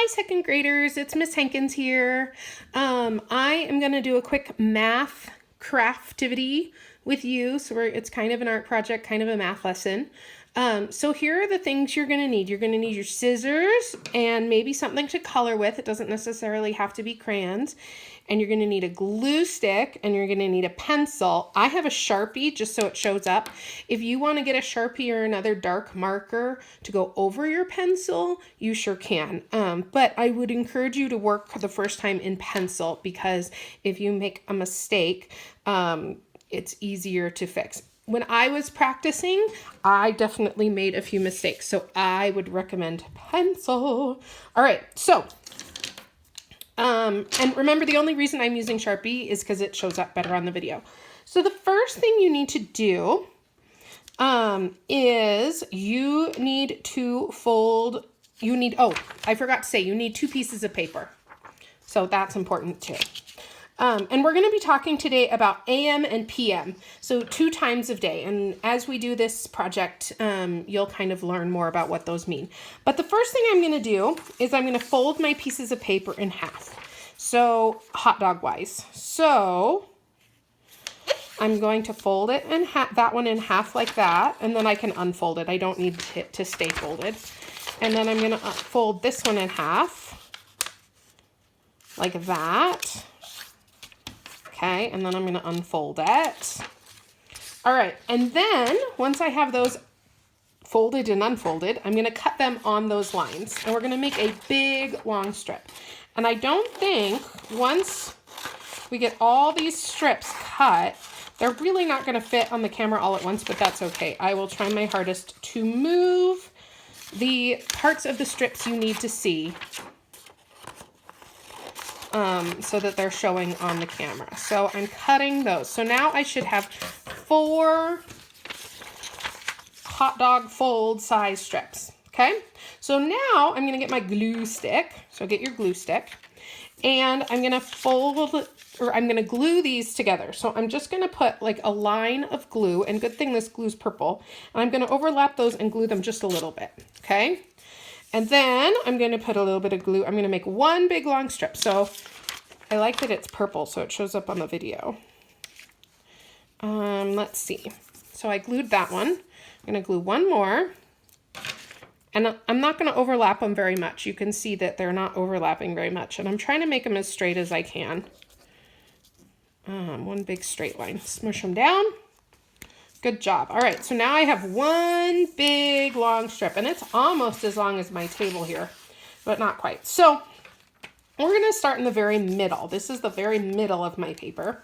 Hi, second graders. It's Miss Hankins here. I am going to do a quick math craftivity with you. So it's kind of an art project, kind of a math lesson. So here are the things you're going to need. You're going to need your scissors and maybe something to color with. It doesn't necessarily have to be crayons. And you're going to need a glue stick and you're going to need a pencil. I have a Sharpie just so it shows up. If you want to get a Sharpie or another dark marker to go over your pencil, you sure can. But I would encourage you to work the first time in pencil because if you make a mistake, it's easier to fix. When I was practicing, I definitely made a few mistakes, so I would recommend pencil. All right, so, and remember the only reason I'm using Sharpie is because it shows up better on the video. So the first thing you need to do is you need to fold, I forgot to say, you need 2 pieces of paper. So that's important too. And we're going to be talking today about AM and PM, so 2 times of day. And as we do this project, you'll kind of learn more about what those mean. But the first thing I'm going to do is I'm going to fold my pieces of paper in half. So hot dog wise. So I'm going to fold it in half, that one in half like that, and then I can unfold it. I don't need it to stay folded. And then I'm going to fold this one in half like that. Okay, and then I'm going to unfold it. All right, and then once I have those folded and unfolded, I'm going to cut them on those lines. And we're going to make a big, long strip. And I don't think once we get all these strips cut, they're really not going to fit on the camera all at once, but that's okay. I will try my hardest to move the parts of the strips you need to see so that they're showing on the camera. So I'm cutting those. So now I should have 4 hot dog fold size strips. Okay. So now I'm going to get my glue stick. So get your glue stick and I'm going to I'm going to glue these together. So I'm just going to put like a line of glue, and good thing this glue's purple, and I'm going to overlap those and glue them just a little bit. Okay. And then I'm going to put a little bit of glue. I'm going to make one big long strip. So I like that it's purple so it shows up on the video. Let's see. So I glued that one. I'm going to glue one more. And I'm not going to overlap them very much. You can see that they're not overlapping very much. And I'm trying to make them as straight as I can. One big straight line. Smush them down. Good job. All right, so now I have one big long strip, and it's almost as long as my table here, but not quite. So we're going to start in the very middle. This is the very middle of my paper.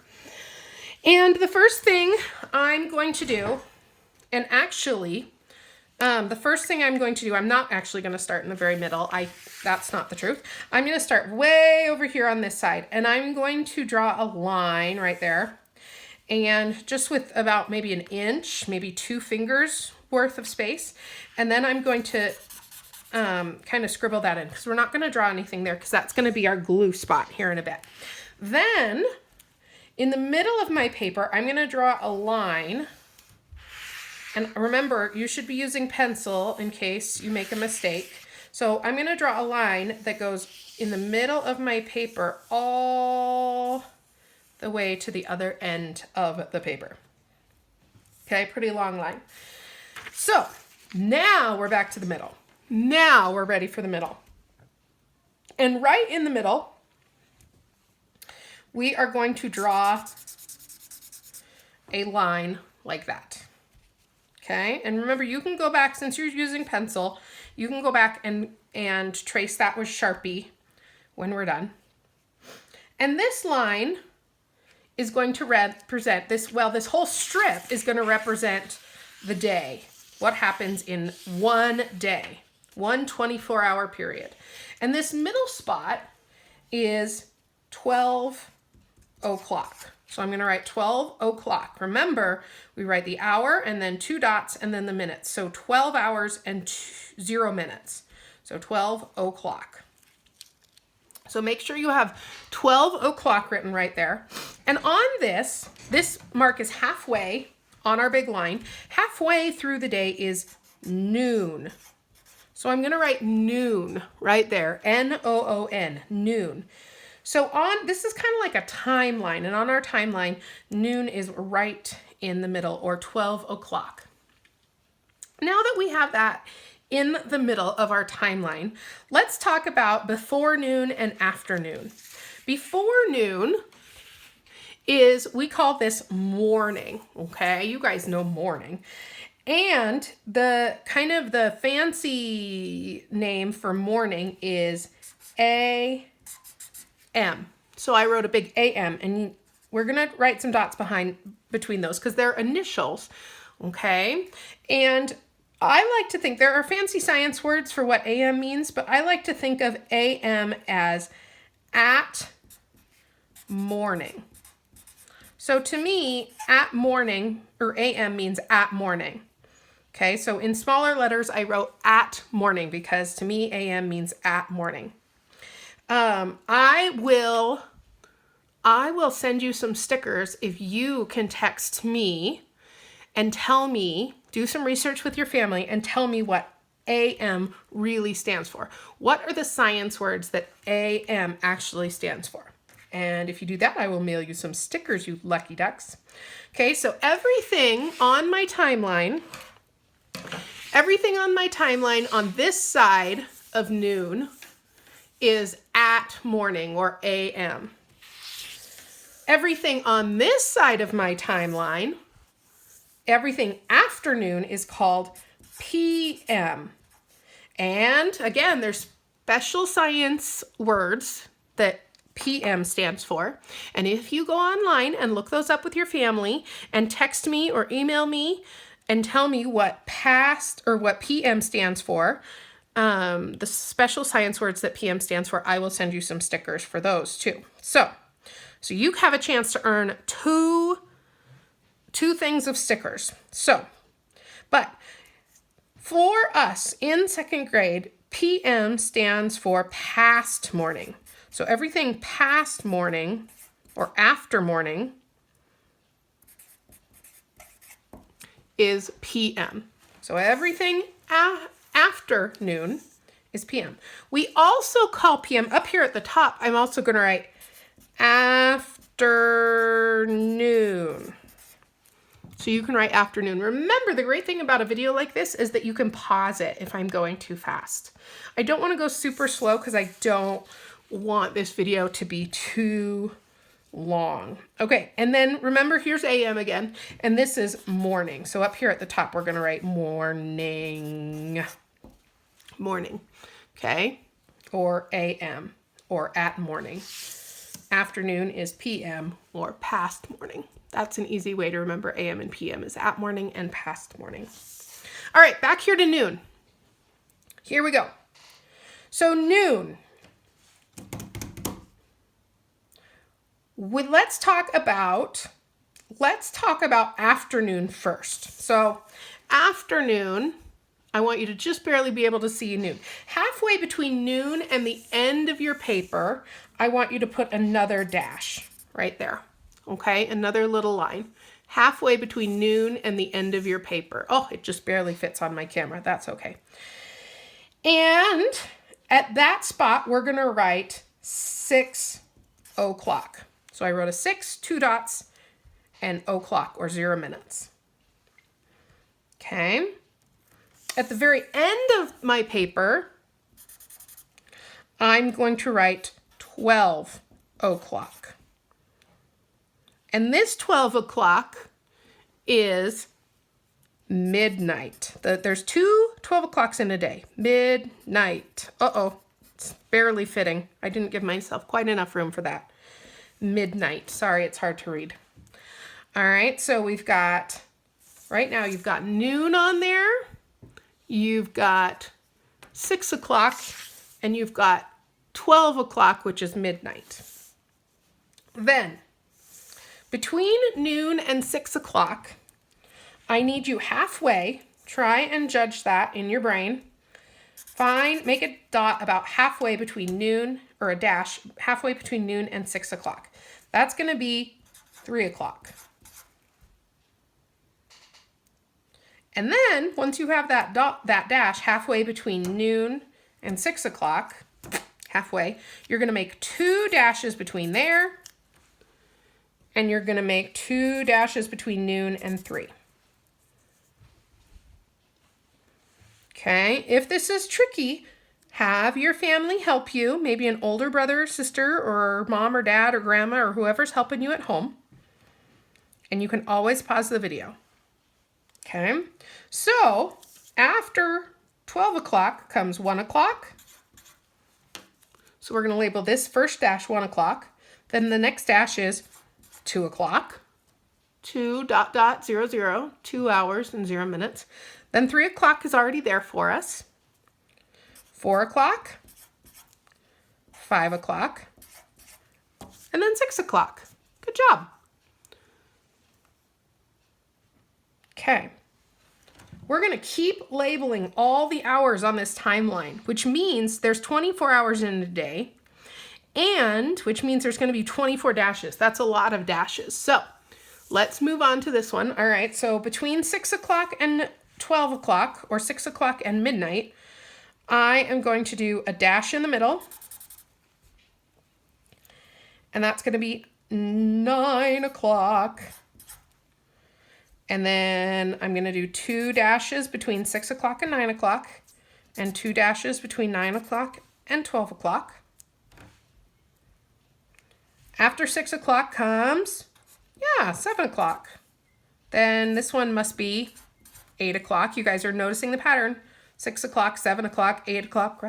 And the first thing I'm going to do, and actually, the first thing I'm going to do, I'm not actually going to start in the very middle. That's not the truth. I'm going to start way over here on this side, and I'm going to draw a line right there. And just with about maybe 1 inch, maybe 2 fingers worth of space. And then I'm going to kind of scribble that in because we're not going to draw anything there because that's going to be our glue spot here in a bit. Then in the middle of my paper, I'm going to draw a line. And remember, you should be using pencil in case you make a mistake. So I'm going to draw a line that goes in the middle of my paper all the way to the other end of the paper. Okay, pretty long line. So now we're back to the middle. Now we're ready for the middle. And right in the middle, we are going to draw a line like that. Okay, and remember, you can go back, since you're using pencil, you can go back and trace that with Sharpie when we're done. And this line is going to represent this whole strip is going to represent the day. What happens in one day, one 24-hour period. And this middle spot is 12 o'clock. So I'm going to write 12 o'clock. Remember, we write the hour and then 2 dots and then the minutes. So 12 hours and 0 minutes. So 12 o'clock. So make sure you have 12 o'clock written right there. And on this mark is halfway on our big line. Halfway through the day is noon. So I'm going to write noon right there, N-O-O-N, noon. So this is kind of like a timeline, and on our timeline, noon is right in the middle, or 12 o'clock. Now that we have that in the middle of our timeline, let's talk about before noon and after noon. Before noon we call this morning, okay? You guys know morning. And the kind of the fancy name for morning is AM. So I wrote a big AM, and we're gonna write some dots between those because they're initials, okay? And I like to think there are fancy science words for what AM means, but I like to think of AM as at morning. So to me, at morning, or AM, means at morning. Okay, so in smaller letters, I wrote at morning because to me, AM means at morning. I will send you some stickers if you can text me and tell me, do some research with your family and tell me what AM really stands for. What are the science words that AM actually stands for? And if you do that, I will mail you some stickers, you lucky ducks. Okay, so everything on my timeline on this side of noon is at morning, or AM. Everything on this side of my timeline, everything afternoon, is called PM. And again, there's special science words that PM stands for. And if you go online and look those up with your family and text me or email me and tell me what PM stands for, the special science words that PM stands for, I will send you some stickers for those too. So you have a chance to earn two things of stickers. But for us in second grade, PM stands for past morning. So everything past morning or after morning is PM. So everything afternoon is PM. We also call PM, up here at the top, I'm also going to write afternoon. So you can write afternoon. Remember, the great thing about a video like this is that you can pause it if I'm going too fast. I don't want to go super slow because I don't want this video to be too long. Okay, and then remember, here's AM again, and this is morning. So up here at the top, we're going to write morning. Morning, okay? Or AM, or at morning. Afternoon is PM, or past morning. That's an easy way to remember AM and PM is at morning and past morning. All right, back here to noon. Here we go. So noon. Let's talk about afternoon first. So afternoon, I want you to just barely be able to see noon. Halfway between noon and the end of your paper, I want you to put another dash right there. Okay, another little line. Halfway between noon and the end of your paper. Oh, it just barely fits on my camera. That's okay. And at that spot, we're going to write 6 o'clock. So I wrote a 6, 2 dots, and o'clock, or 0 minutes. Okay. At the very end of my paper, I'm going to write 12 o'clock. And this 12 o'clock is midnight. There's 2 12 o'clocks in a day. Midnight. Uh-oh, it's barely fitting. I didn't give myself quite enough room for that. Midnight. Sorry, it's hard to read. All right, so we've got, right now you've got noon on there. You've got 6 o'clock, and you've got 12 o'clock, which is midnight. Then, between noon and 6 o'clock, I need you halfway. Try and judge that in your brain. Make a dot about halfway between noon, or a dash, halfway between noon and 6 o'clock. That's going to be 3 o'clock. And then once you have that dash halfway between noon and 6 o'clock, halfway, you're going to make 2 dashes between there, and you're going to make 2 dashes between noon and 3. Okay, if this is tricky, have your family help you, maybe an older brother or sister or mom or dad or grandma or whoever's helping you at home. And you can always pause the video. Okay, so after 12 o'clock comes 1 o'clock. So we're going to label this first dash 1 o'clock. Then the next dash is 2 o'clock. 2:00, 2 hours and 0 minutes. Then 3 o'clock is already there for us. 4 o'clock, 5 o'clock, and then 6 o'clock. Good job. Okay. We're going to keep labeling all the hours on this timeline, which means there's 24 hours in a day, and which means there's going to be 24 dashes. That's a lot of dashes. So let's move on to this one. All right, so between 6 o'clock and 12 o'clock, or 6 o'clock and midnight, I am going to do a dash in the middle, and that's going to be 9 o'clock. And then I'm going to do 2 dashes between 6 o'clock and 9 o'clock, and 2 dashes between 9 o'clock and 12 o'clock. After 6 o'clock comes, 7 o'clock. Then this one must be 8 o'clock. You guys are noticing the pattern. 6 o'clock, 7 o'clock, 8 o'clock,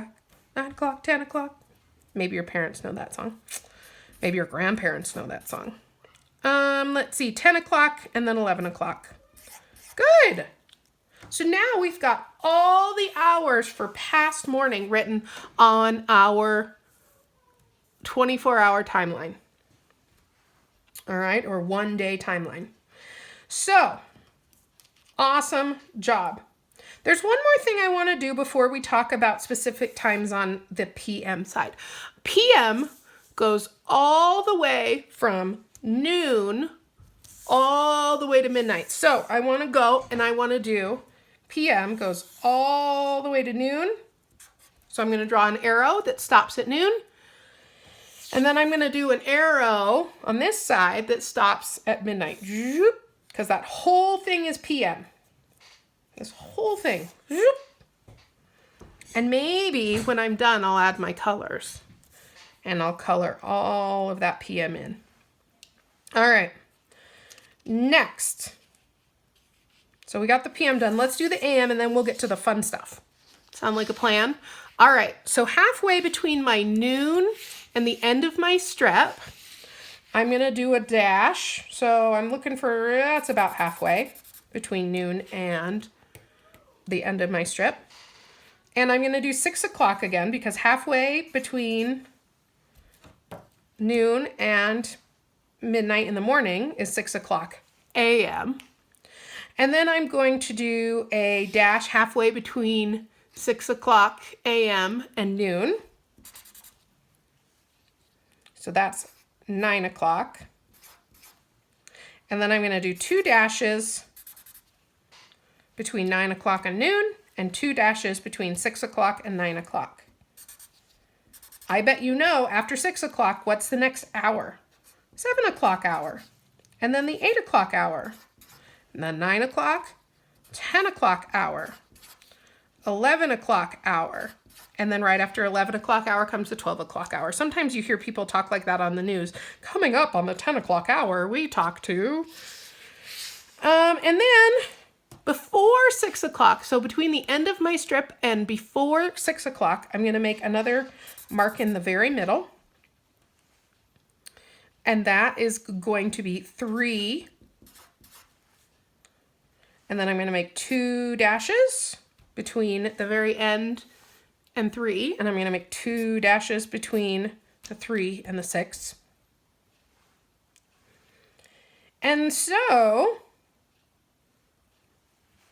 9 o'clock, 10 o'clock. Maybe your parents know that song. Maybe your grandparents know that song. Let's see, 10 o'clock and then 11 o'clock. Good. So now we've got all the hours for past morning written on our 24-hour timeline. All right, or 1-day timeline. So, awesome job. There's one more thing I want to do before we talk about specific times on the PM side. PM goes all the way from noon all the way to midnight. So I want to go and I want to do PM goes all the way to noon. So I'm going to draw an arrow that stops at noon. And then I'm going to do an arrow on this side that stops at midnight. Because that whole thing is PM. This whole thing. And maybe when I'm done, I'll add my colors. And I'll color all of that PM in. All right. Next. So we got the PM done. Let's do the AM and then we'll get to the fun stuff. Sound like a plan? All right. So halfway between my noon and the end of my strip, I'm going to do a dash. So I'm looking for, that's about halfway between noon and the end of my strip. And I'm going to do 6 o'clock again because halfway between noon and midnight in the morning is 6 o'clock a.m. And then I'm going to do a dash halfway between 6 o'clock a.m. and noon. So that's 9 o'clock. And then I'm going to do 2 dashes between 9 o'clock and noon and 2 dashes between 6 o'clock and 9 o'clock. I bet you know after 6 o'clock, what's the next hour? 7 o'clock hour. And then the 8 o'clock hour. And then 9 o'clock, 10 o'clock hour, 11 o'clock hour. And then right after 11 o'clock hour comes the 12 o'clock hour. Sometimes you hear people talk like that on the news. Coming up on the 10 o'clock hour, we talk to... And then before 6 o'clock, so between the end of my strip and before 6 o'clock, I'm going to make another mark in the very middle. And that is going to be 3. And then I'm going to make 2 dashes between the very end and 3. And I'm going to make 2 dashes between the 3 and the 6. And so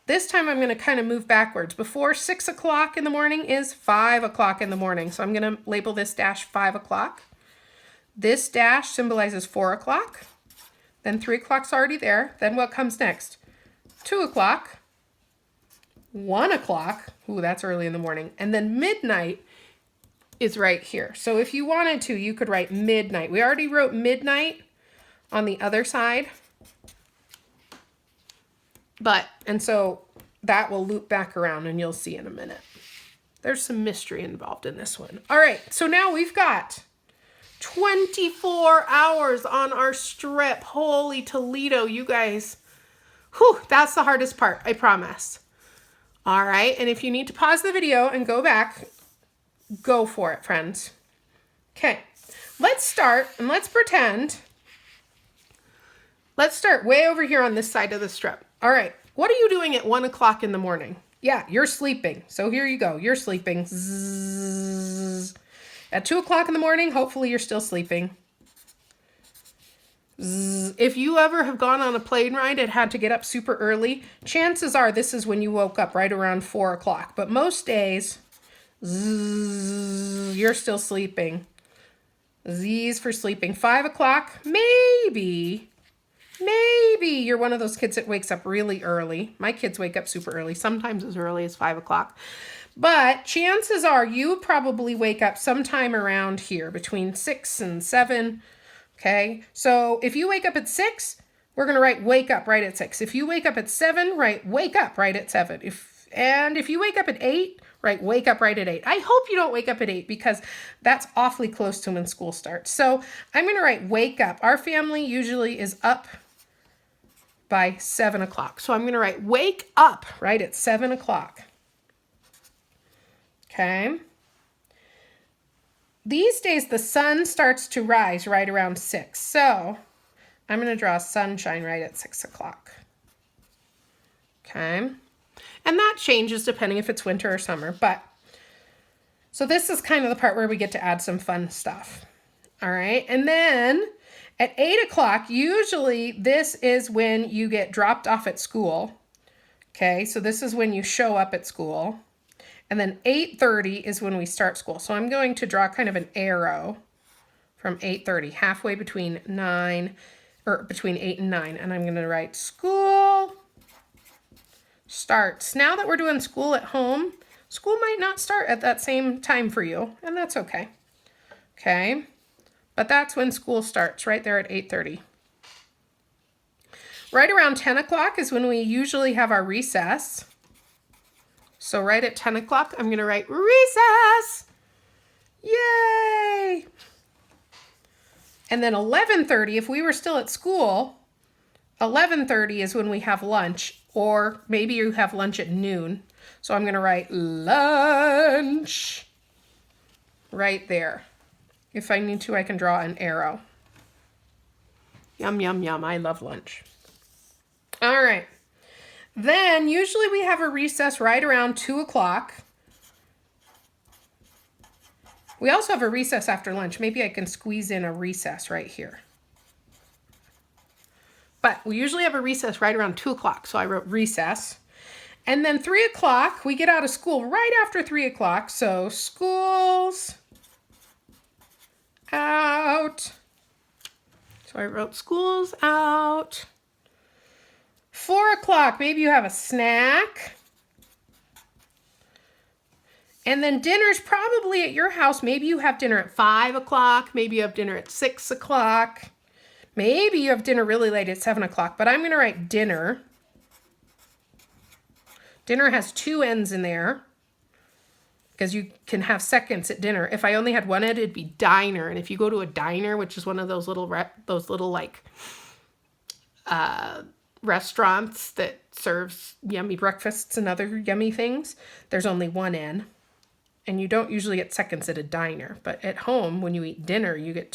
this time I'm going to kind of move backwards. Before 6 o'clock in the morning is 5 o'clock in the morning. So I'm going to label this dash 5 o'clock. This dash symbolizes 4 o'clock. Then 3 o'clock's already there. Then what comes next? 2 o'clock. 1 o'clock. Ooh, that's early in the morning. And then midnight is right here. So if you wanted to, you could write midnight. We already wrote midnight on the other side. And so that will loop back around and you'll see in a minute. There's some mystery involved in this one. All right, so now we've got 24 hours on our strip. Holy Toledo, you guys. Whew, that's the hardest part, I promise. All right, and if you need to pause the video and go back, go for it, friends. Okay, let's start and let's pretend. Let's start way over here on this side of the strip. All right, what are you doing at 1 o'clock in the morning? Yeah, you're sleeping. So here you go, you're sleeping. Zzz. At 2 o'clock in the morning, hopefully you're still sleeping. Zzz. If you ever have gone on a plane ride and had to get up super early, chances are this is when you woke up, right around 4 o'clock. But most days, zzz, you're still sleeping. Z's for sleeping. 5 o'clock, maybe you're one of those kids that wakes up really early. My kids wake up super early, sometimes as early as 5 o'clock. But chances are you probably wake up sometime around here between 6 and 7. Okay, so if you wake up at 6, we're going to write wake up right at 6. If you wake up at 7, write wake up right at 7. If you wake up at 8, write wake up right at 8. I hope you don't wake up at 8 because that's awfully close to when school starts. So I'm going to write wake up. Our family usually is up by 7 o'clock. So I'm going to write wake up right at 7 o'clock. Okay. These days the sun starts to rise right around 6. So I'm going to draw sunshine right at 6 o'clock. Okay. And that changes depending if it's winter or summer. So this is kind of the part where we get to add some fun stuff. All right. And then at 8 o'clock, usually this is when you get dropped off at school. Okay. So this is when you show up at school. And then 8:30 is when we start school. So I'm going to draw kind of an arrow from 8:30, halfway between 8 and 9. And I'm going to write school starts. Now that we're doing school at home, school might not start at that same time for you, and that's okay. Okay, but that's when school starts, right there at 8:30. Right around 10 o'clock is when we usually have our recess. So right at 10 o'clock, I'm going to write recess. Yay! And then 11:30, if we were still at school, 11:30 is when we have lunch, or maybe you have lunch at noon. So I'm going to write lunch right there. If I need to, I can draw an arrow. Yum, yum, yum. I love lunch. All right. Then usually we have a recess right around 2 o'clock. We also have a recess after lunch. Maybe I can squeeze in a recess right here. But we usually have a recess right around 2 o'clock. So I wrote recess. And then 3 o'clock, we get out of school right after 3 o'clock. So school's out. So I wrote school's out. 4 o'clock, maybe you have a snack. And then dinner's probably at your house. Maybe you have dinner at 5 o'clock. Maybe you have dinner at 6 o'clock. Maybe you have dinner really late at 7 o'clock. But I'm going to write dinner. Dinner has 2 N's in there because you can have seconds at dinner. If I only had 1 N, it'd be diner. And if you go to a diner, which is one of those little like restaurants that serves yummy breakfasts and other yummy things, there's only 1 N. And you don't usually get seconds at a diner. But at home, when you eat dinner, you get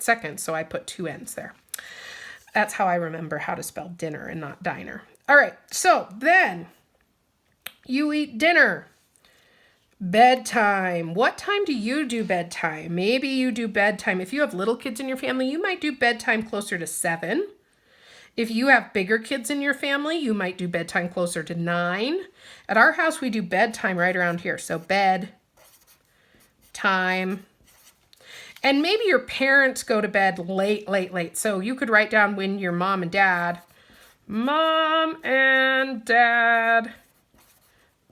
seconds. So I put 2 N's there. That's how I remember how to spell dinner and not diner. All right, so then you eat dinner. Bedtime. What time do you do bedtime? Maybe you do bedtime. If you have little kids in your family, you might do bedtime closer to 7. If you have bigger kids in your family, you might do bedtime closer to 9. At our house, we do bedtime right around here. So bed, time. And maybe your parents go to bed late. So you could write down when your mom and dad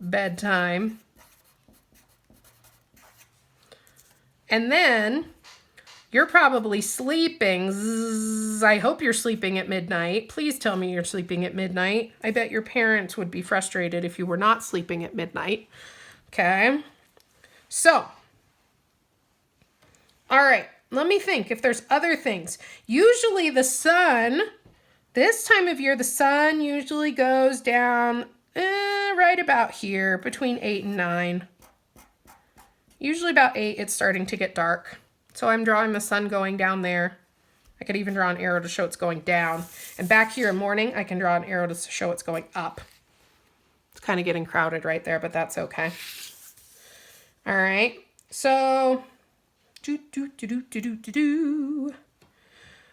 bedtime. And then you're probably sleeping. Zzz, I hope you're sleeping at midnight. Please tell me you're sleeping at midnight. I bet your parents would be frustrated if you were not sleeping at midnight. Okay. So, all right, let me think if there's other things. Usually the sun, this time of year, the sun usually goes down right about here between 8 and 9. Usually about 8, it's starting to get dark. So I'm drawing the sun going down there. I could even draw an arrow to show it's going down. And back here in morning, I can draw an arrow to show it's going up. It's kind of getting crowded right there, but that's okay. All right, so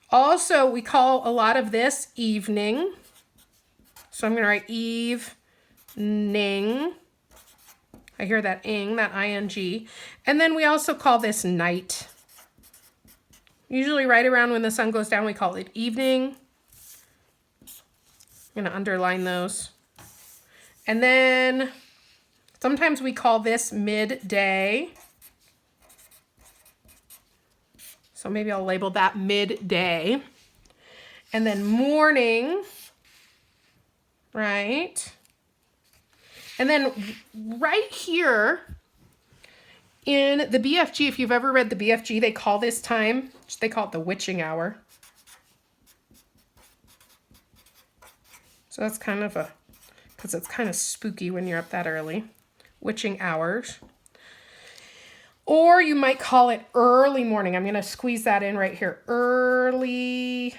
also, we call a lot of this evening. So I'm going to write evening. I hear that ing, that ing. And then we also call this night. Usually right around when the sun goes down, we call it evening. I'm going to underline those. And then sometimes we call this midday. So maybe I'll label that midday. And then morning, right? And then right here in the BFG, if you've ever read the BFG, they call this time, they call it the witching hour. So that's kind of because it's kind of spooky when you're up that early. Witching hours. Or you might call it early morning. I'm going to squeeze that in right here. Early.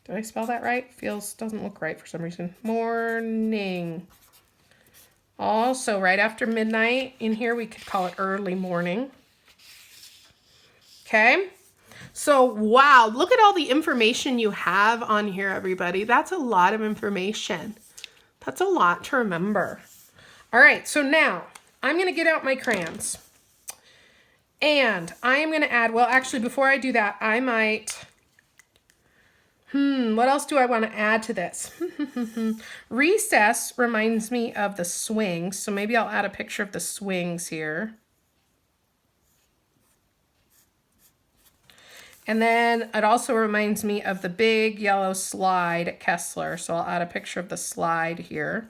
Did I spell that right? Doesn't look right for some reason. Morning. Also, right after midnight, in here we could call it early morning. Okay? So, wow, look at all the information you have on here, everybody. That's a lot of information. That's a lot to remember. All right, so now I'm going to get out my crayons. And I am going to add, well, actually, before I do that, I might, what else do I want to add to this? Recess reminds me of the swings, so maybe I'll add a picture of the swings here. And then it also reminds me of the big yellow slide at Kessler, so I'll add a picture of the slide here.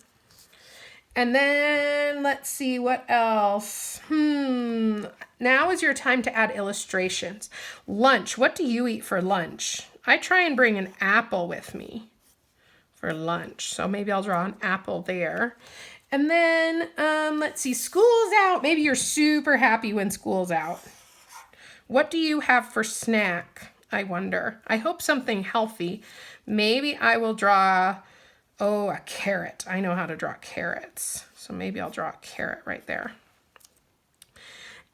And then let's see what else. Now is your time to add illustrations. Lunch. What do you eat for lunch? I try and bring an apple with me for lunch. So maybe I'll draw an apple there. And then let's see. School's out. Maybe you're super happy when school's out. What do you have for snack? I wonder. I hope something healthy. Maybe I will draw, a carrot. I know how to draw carrots. So maybe I'll draw a carrot right there.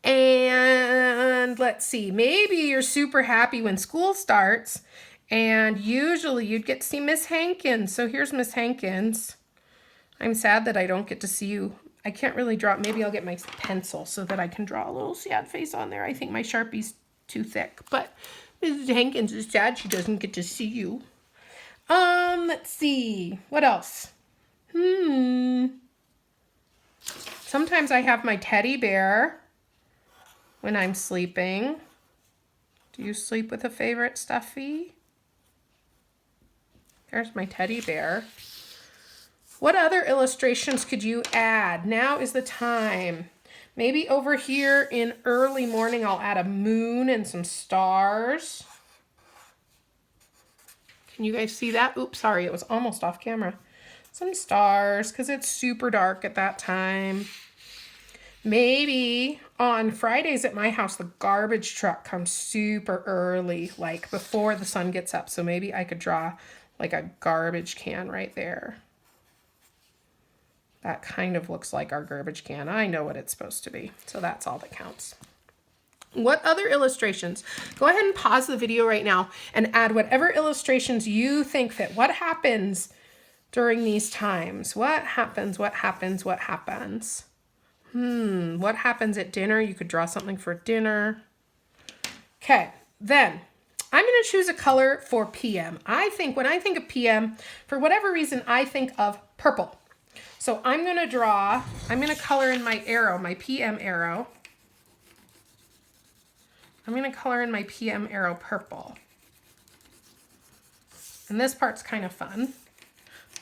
And let's see, maybe you're super happy when school starts, and usually you'd get to see Miss Hankins. So here's Miss Hankins. I'm sad that I don't get to see you. I can't really draw. Maybe I'll get my pencil so that I can draw a little sad face on there. I think my Sharpie's too thick, but Mrs. Hankins is sad she doesn't get to see you. Let's see. What else? Sometimes I have my teddy bear when I'm sleeping. Do you sleep with a favorite stuffy? There's my teddy bear. What other illustrations could you add? Now is the time. Maybe over here in early morning, I'll add a moon and some stars. Can you guys see that? Oops, sorry, it was almost off camera. Some stars, because it's super dark at that time. Maybe on Fridays at my house, the garbage truck comes super early, like before the sun gets up. So maybe I could draw like a garbage can right there. That kind of looks like our garbage can. I know what it's supposed to be. So that's all that counts. What other illustrations? Go ahead and pause the video right now and add whatever illustrations you think fit. What happens during these times? What happens? What happens? What happens? What happens at dinner? You could draw something for dinner. Okay, then I'm going to choose a color for PM. When I think of PM, for whatever reason, I think of purple. So I'm going to color in my arrow, my PM arrow. I'm going to color in my PM arrow purple. And this part's kind of fun.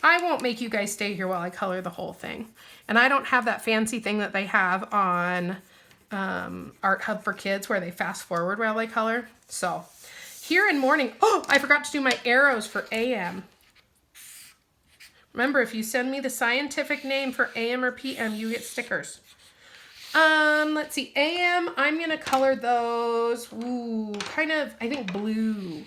I won't make you guys stay here while I color the whole thing. And I don't have that fancy thing that they have on Art Hub for Kids where they fast forward while they color. So here in morning, oh, I forgot to do my arrows for AM. Remember, if you send me the scientific name for AM or PM, you get stickers. Let's see, AM, I'm going to color those, kind of, I think blue.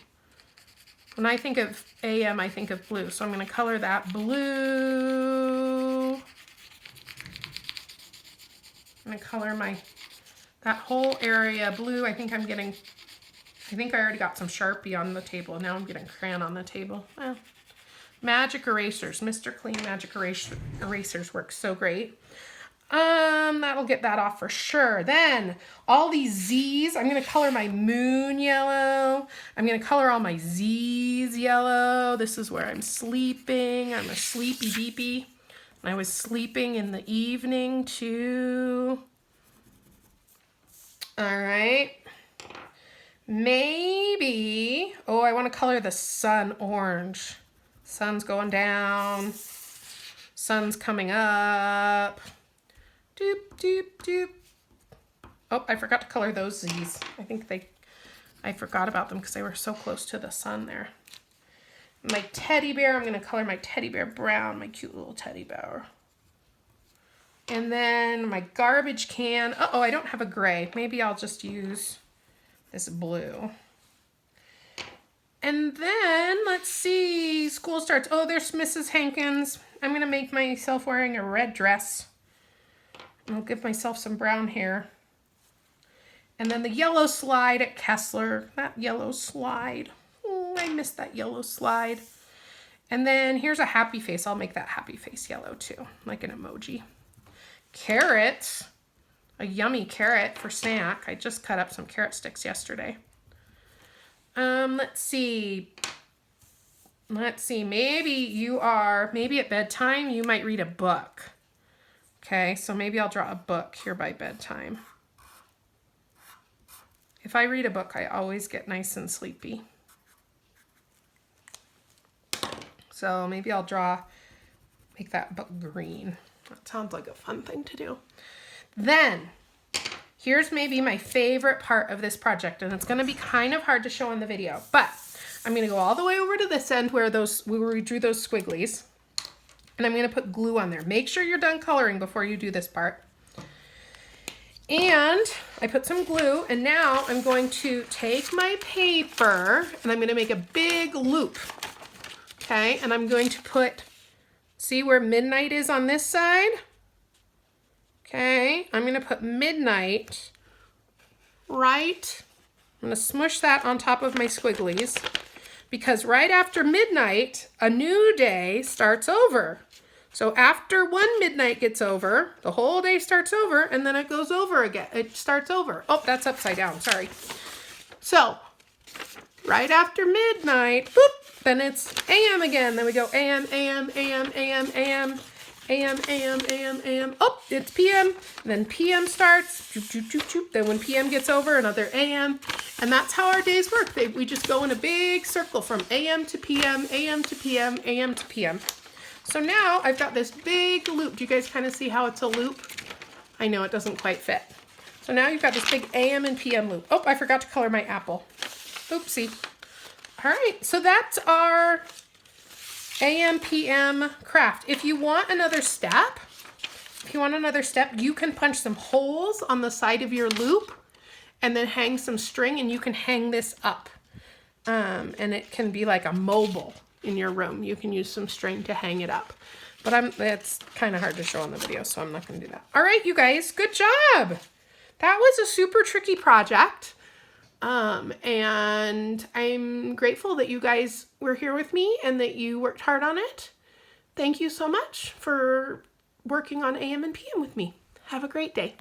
When I think of AM, I think of blue. So I'm going to color that blue. I'm going to color that whole area blue. I think I already got some Sharpie on the table. Now I'm getting crayon on the table. Well, magic erasers. Mr. Clean magic erasers work so great. That'll get that off for sure. Then all these Z's, I'm going to color my moon yellow. I'm going to color all my Z's yellow. This is where I'm sleeping. I'm a sleepy beepy. I was sleeping in the evening too. All right. Maybe, I want to color the sun orange. Sun's going down. Sun's coming up. Doop, doop, doop. Oh, I forgot to color those Z's. I forgot about them because they were so close to the sun there. My teddy bear, I'm going to color my teddy bear brown, my cute little teddy bear. And then my garbage can. Uh-oh, I don't have a gray. Maybe I'll just use this blue. And then, let's see, school starts. Oh, there's Mrs. Hankins. I'm going to make myself wearing a red dress. I'll give myself some brown hair. And then the yellow slide at Kessler. That yellow slide. Oh, I missed that yellow slide. And then here's a happy face. I'll make that happy face yellow too, like an emoji. Carrots. A yummy carrot for snack. I just cut up some carrot sticks yesterday. Let's see. Maybe at bedtime, you might read a book. Okay, so maybe I'll draw a book here by bedtime. If I read a book, I always get nice and sleepy. So maybe I'll make that book green. That sounds like a fun thing to do. Then, here's maybe my favorite part of this project, and it's gonna be kind of hard to show on the video, but I'm gonna go all the way over to this end where we drew those squigglies. And I'm going to put glue on there. Make sure you're done coloring before you do this part. And I put some glue, and now I'm going to take my paper and I'm going to make a big loop. Okay, and I'm going to see where midnight is on this side? Okay, I'm going to put midnight right. I'm going to smush that on top of my squigglies. Because right after midnight, a new day starts over. So after one midnight gets over, the whole day starts over, and then it goes over again. It starts over. Oh, that's upside down, sorry. So, right after midnight, boop, then it's AM again. Then we go AM, AM, AM, AM, AM, AM, AM, AM, AM. Oh, it's PM. And then PM starts. Choop, choop, choop, choop. Then when PM gets over, another AM. And that's how our days work. We just go in a big circle from AM to PM, AM to PM, AM to PM. So now I've got this big loop. Do you guys kind of see how it's a loop? I know it doesn't quite fit. So now you've got this big AM and PM loop. Oh, I forgot to color my apple. Oopsie. All right, so that's our AM, PM craft. If you want another step, you can punch some holes on the side of your loop and then hang some string, and you can hang this up. And it can be like a mobile in your room. You can use some string to hang it up. But it's kind of hard to show on the video, so I'm not going to do that. All right, you guys, good job. That was a super tricky project. And I'm grateful that you guys were here with me and that you worked hard on it. Thank you so much for working on AM and PM with me. Have a great day.